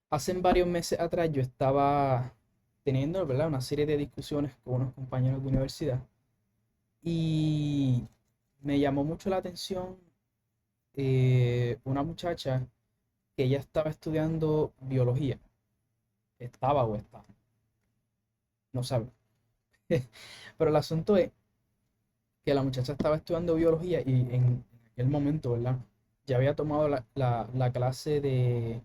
Hace varios meses atrás yo estaba teniendo, ¿verdad?, una serie de discusiones con unos compañeros de universidad y me llamó mucho la atención una muchacha que ella estaba estudiando biología. Estaba o está, no sabe. Pero el asunto es que la muchacha estaba estudiando biología y en aquel momento, ¿verdad? Ya había tomado la clase de,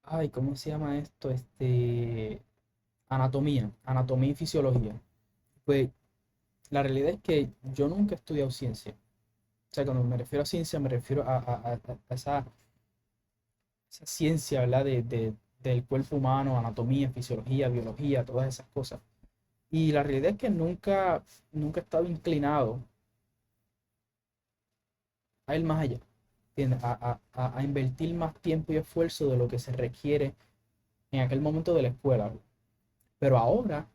ay, ¿cómo se llama esto? Anatomía y fisiología. Pues la realidad es que yo nunca he estudiado ciencia. O sea, cuando me refiero a ciencia, me refiero a esa ciencia, ¿verdad? Del cuerpo humano, anatomía, fisiología, biología, todas esas cosas. Y la realidad es que nunca he estado inclinado a ir más allá, ¿entiendes? A invertir más tiempo y esfuerzo de lo que se requiere en aquel momento de la escuela. Pero ahora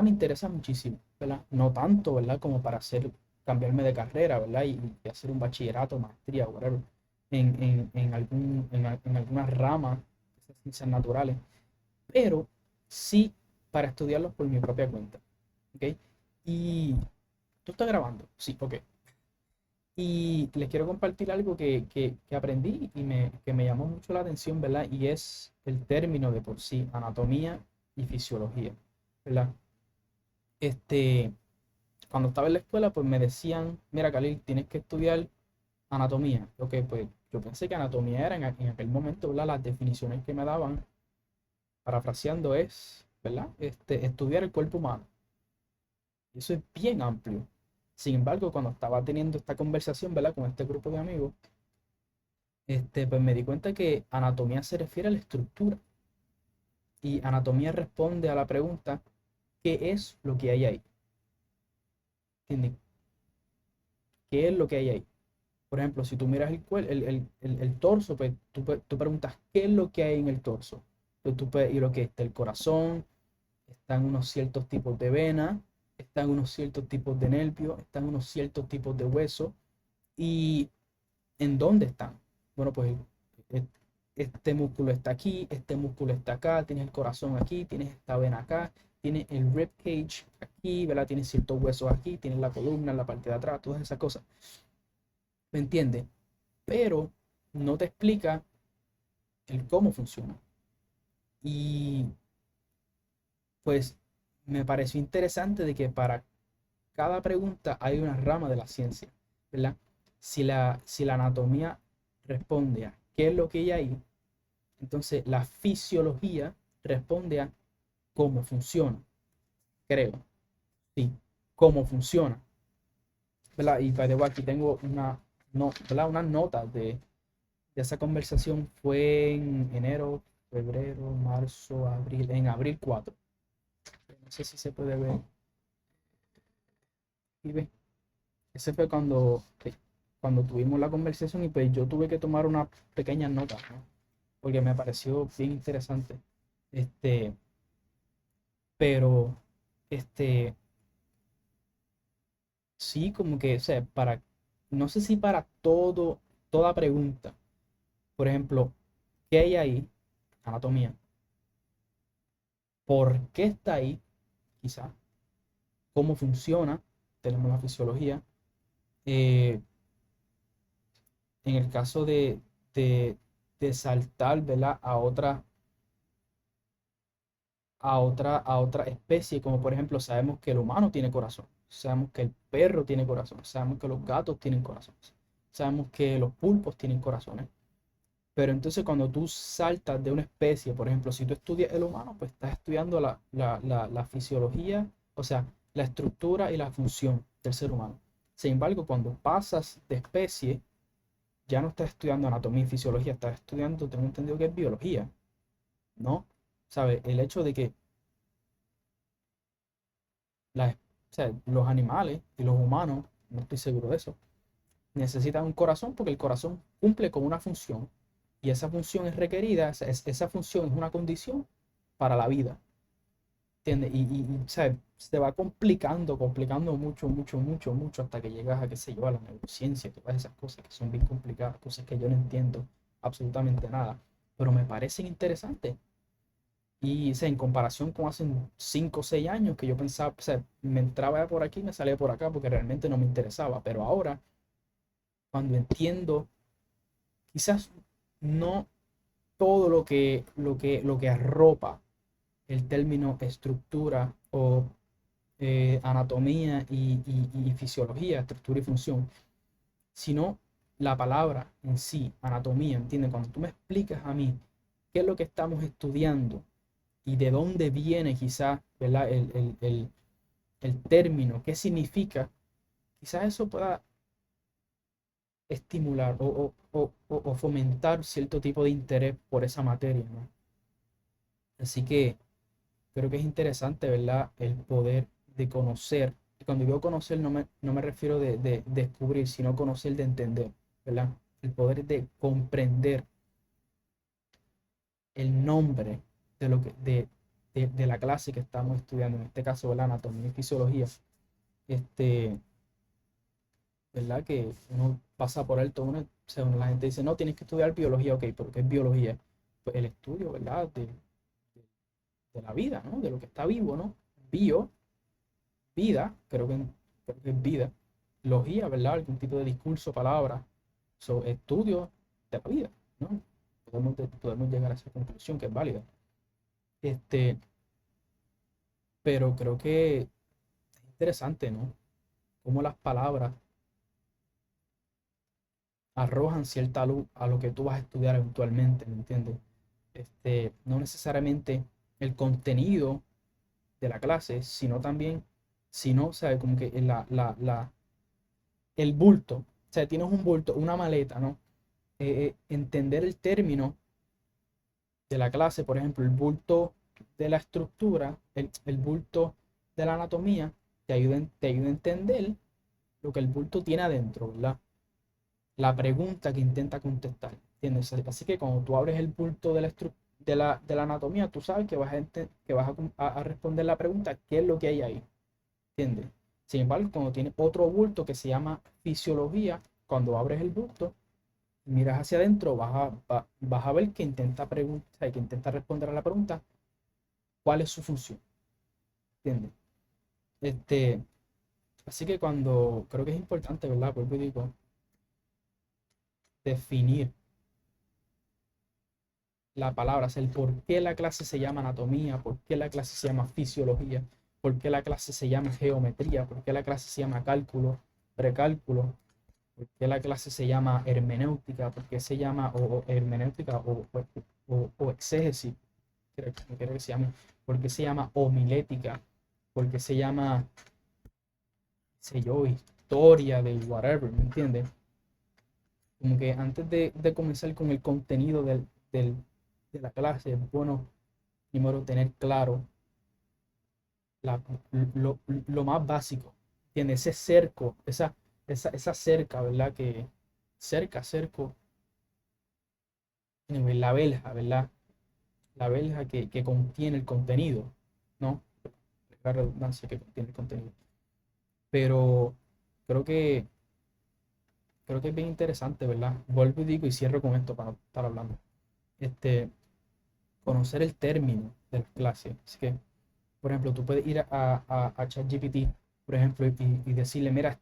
me interesa muchísimo, ¿verdad? No tanto, ¿verdad? Como para cambiarme de carrera, ¿verdad? Y hacer un bachillerato, maestría, whatever, en alguna rama de esas ciencias naturales, pero sí para estudiarlos por mi propia cuenta, ¿ok? Y tú estás grabando, sí, ok. Y les quiero compartir algo que aprendí y que me llamó mucho la atención, ¿verdad? Y es el término de por sí, anatomía y fisiología, ¿verdad? Este, Cuando estaba en la escuela, pues me decían, mira, Khalil, tienes que estudiar anatomía. Ok, pues yo pensé que anatomía era en aquel momento, ¿verdad? Las definiciones que me daban, parafraseando, es, ¿verdad? Estudiar el cuerpo humano. Y eso es bien amplio. Sin embargo, cuando estaba teniendo esta conversación, ¿verdad? Con este grupo de amigos, pues me di cuenta que anatomía se refiere a la estructura. Y anatomía responde a la pregunta, ¿qué es lo que hay ahí? ¿Entiendes? ¿Qué es lo que hay ahí? Por ejemplo, si tú miras el torso, pues tú preguntas, ¿qué es lo que hay en el torso? Pues y lo que está el corazón, están unos ciertos tipos de venas, están unos ciertos tipos de nervios, están unos ciertos tipos de huesos. ¿Y en dónde están? Bueno, pues e- este músculo está aquí, este músculo está acá, tienes el corazón aquí, tienes esta vena acá, tienes el rib cage aquí, ¿verdad? Tienes ciertos huesos aquí, tienes la columna, la parte de atrás, todas esas cosas. ¿Me entiendes? Pero no te explica el cómo funciona. Y pues me pareció interesante de que para cada pregunta hay una rama de la ciencia, ¿verdad? Si la anatomía responde a qué es lo que hay ahí, entonces la fisiología responde a cómo funciona, creo, sí, cómo funciona, ¿verdad? Y by the way, aquí tengo no, ¿verdad? Unas notas de esa conversación. Fue en enero, febrero, marzo, abril, en abril 4. No sé si se puede ver. Y ve, ese fue cuando tuvimos la conversación y pues yo tuve que tomar unas pequeñas notas, ¿no? Porque me pareció bien interesante. Este, pero, este, sí, como que, o sea, no sé si para toda pregunta, por ejemplo, ¿qué hay ahí? Anatomía. ¿Por qué está ahí? Quizá. ¿Cómo funciona? Tenemos la fisiología. Eh, en el caso de, de saltar, ¿verdad? A otra especie, como por ejemplo, sabemos que el humano tiene corazón, sabemos que el perro tiene corazón, sabemos que los gatos tienen corazones, sabemos que los pulpos tienen corazones. Pero entonces cuando tú saltas de una especie, por ejemplo, si tú estudias el humano, pues estás estudiando la fisiología, o sea, la estructura y la función del ser humano. Sin embargo, cuando pasas de especie, ya no estás estudiando anatomía y fisiología, estás estudiando, tengo entendido que es biología, ¿no? ¿Sabes? El hecho de que o sea, los animales y los humanos, no estoy seguro de eso, necesitan un corazón porque el corazón cumple con una función y esa función es requerida, esa función es una condición para la vida, ¿entiendes? O sea, se va complicando mucho, mucho, mucho, mucho hasta que llegas a, qué sé yo, a la neurociencia, todas esas cosas que son bien complicadas, cosas que yo no entiendo. absolutamente nada, pero me parecen interesantes. Y o sea, en comparación con hace 5 o 6 años que yo pensaba, o sea, me entraba por aquí, me salía por acá porque realmente no me interesaba, pero ahora, cuando entiendo, quizás no todo lo que arropa el término estructura o anatomía y fisiología, estructura y función, sino la palabra en sí, anatomía, ¿entiendes? Cuando tú me explicas a mí qué es lo que estamos estudiando y de dónde viene quizás, ¿verdad? El término, qué significa, quizás eso pueda estimular o fomentar cierto tipo de interés por esa materia, ¿no? Así que creo que es interesante, ¿verdad? El poder de conocer. Y cuando digo conocer, no me refiero de descubrir, sino conocer de entender, ¿verdad? El poder de comprender el nombre de lo que, de la clase que estamos estudiando, en este caso, ¿verdad? Anatomía y fisiología. Este, ¿Verdad? Que uno pasa por alto, o sea, la gente dice, no, tienes que estudiar biología, ok, pero ¿qué es biología? Pues el estudio, ¿verdad? De la vida, ¿no? De lo que está vivo, ¿no? Bio, vida, creo que es vida, logía, ¿verdad? Algún tipo de discurso, palabra, estudio de la vida, ¿no? Podemos llegar a esa conclusión que es válida. Este, pero creo que es interesante, ¿no? Cómo las palabras arrojan cierta luz a lo que tú vas a estudiar eventualmente, ¿me entiendes? No necesariamente el contenido de la clase, sino también, sino, o sea, como que el bulto, o sea, tienes un bulto, una maleta, ¿no? Entender el término de la clase, por ejemplo, el bulto de la estructura, el bulto de la anatomía, te ayuda a entender lo que el bulto tiene adentro, ¿verdad? La pregunta que intenta contestar, ¿entiendes? Así que cuando tú abres el bulto de la anatomía, tú sabes que vas a responder la pregunta, ¿qué es lo que hay ahí? ¿Entiendes? Sin embargo, cuando tienes otro bulto que se llama fisiología, cuando abres el bulto, miras hacia adentro, vas a ver que que intenta responder a la pregunta, ¿cuál es su función? ¿Entiendes? Este, Así que creo que es importante, ¿verdad? Vuelvo y digo, definir la palabra, o sea, el por qué la clase se llama anatomía, por qué la clase se llama fisiología, por qué la clase se llama geometría, por qué la clase se llama cálculo, precálculo, por qué la clase se llama hermenéutica, por qué se llama o hermenéutica o exégesis, creo que se llama, por qué se llama homilética, por qué se llama, sé yo, historia de whatever, ¿me entiendes? Como que antes de comenzar con el contenido de la clase, es bueno primero tener claro la- lo más básico, ¿entiendes? Ese cerco, esa cerca, ¿verdad? Cerco, anyway, la verja, ¿verdad? La verja que contiene el contenido, ¿no? La redundancia que contiene el contenido. Pero creo que, creo que es bien interesante, ¿verdad? Vuelvo y digo y cierro con esto para no estar hablando. Este, Conocer el término de la clase. Así que, por ejemplo, tú puedes ir a ChatGPT, por ejemplo, y decirle, mira,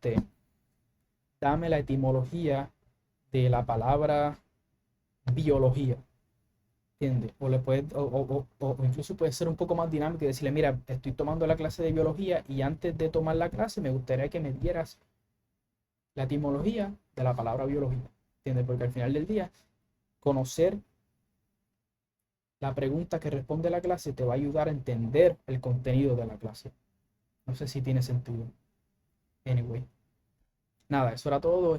dame la etimología de la palabra biología, ¿entiendes? O, le puedes, o incluso puede ser un poco más dinámico y decirle, mira, estoy tomando la clase de biología y antes de tomar la clase me gustaría que me dieras la etimología de la palabra biología, ¿entiendes? Porque al final del día, conocer la pregunta que responde la clase te va a ayudar a entender el contenido de la clase. No sé si tiene sentido. Anyway, nada, eso era todo.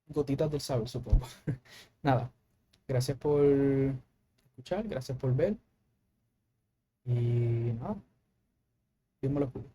Gotitas del saber, supongo. Nada, gracias por escuchar, gracias por ver y nada, Dios me lo cuide.